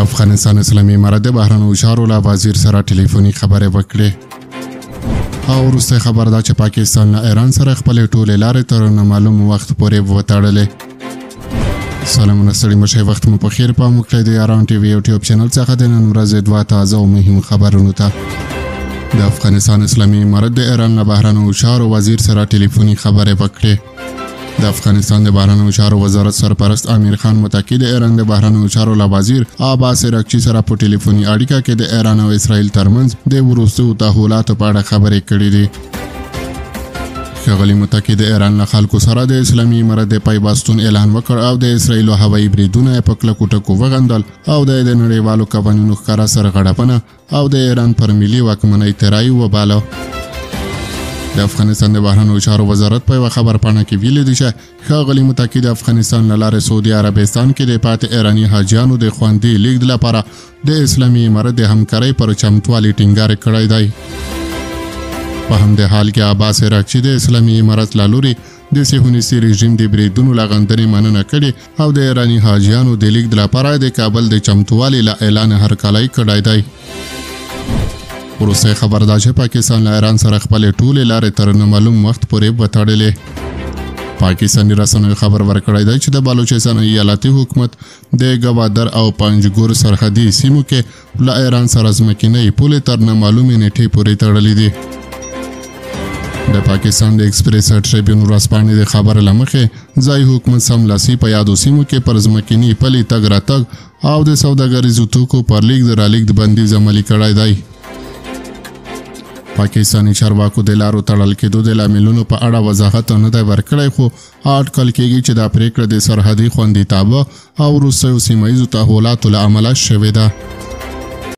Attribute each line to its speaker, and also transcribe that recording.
Speaker 1: افغانستان اسلامي امارت د بهرنیو چارو له وزیر سره ټلیفوني خبرې وکړې او وروسته خبر ده چې پاکستان له ایران سره خپل ټولې لارې تر نامعلوم وخت پورې وتړلې. سلامونه ستړي مشه وخت مو په خیر په موږ د ایران ټي وي یوټیوب چینل څخه د نن ورځې دوه تازه او مهم خبرونو ته. د افغانستان اسلامي امارت د ایران له بهرنیو چارو وزیر سره ټلیفوني خبرې وکړې. د افغانستان د بهرنیو چارو وزارت سرپرست امیر خان متکی د ایران د بهرنیو چارو له وزیر عباس اراغچی سره په ټلیفوني اړیکه کې د ایران او اسرائیل ترمنځ د وروستیو تحولاتو په اړه خبرې کړې دي. ښاغلي متکی د ایران له خلکو سره د اسلامي امارت د پیوستون اعلان وکړ او د اسرائیل هوایي بریدونه په کلکو ټکو وغندل او د نړیوالو قوانینو ښکاره سرغړونه او د ایران پر ملي واکمنۍ ترای وباله. د افغانستان د بهرنیو چارو وزارت په خبر پاڼه کې ویلي دي چې ښاغلي متکی د افغانستان له لارې سعودي عربستان کې د پاتې ایراني حاجیانو د خوندي لیږد لپاره د اسلامي امارت د همکارۍ پر چمتووالي ټینګار کړی دی. په همدې حال کې عباس اراغچی د اسلامي امارت له لوري د صهیونیستي رژیم د بریدونو له غندنې مننه کړې او د ایراني حاجیانو د لیږد لپاره د کابل د چمتووالي له اعلان هرکلی کړی دی. وروسته خبر ده چې پاکستان له ایران سره خپل ټولې لارې تر نامعلوم وخت پورې وتړلې. پاکستاني رسنیو خبر ورکړی دی چې د بلوچستان ایالتي حکومت د ګوادر او پنجګور سرحدي سیمو کې له ایران سره ځمکنۍ پولې تر نامعلومې نیټې پورې تړلې دي. د پاکستان د ایکسپریس ټریبیون ورځپاڼې د خبر له مخې ځایي حکومت سملاسي په یادو سیمو کې پر ځمکني پلې تګ راتګ او د سوداګریزو توکو پر لیږد رالېږد بندیز عملي کړی دی. پاکستاني چارواکو د لارو تړل کېدو د لاملونو په اړه وضاحت نه دی ورکړی، خو اټکل کېږي چې دا پریکړه د سرحدي خوندیتابه او وروستیو سیمه ییزو تحولاتو له امله شوې ده.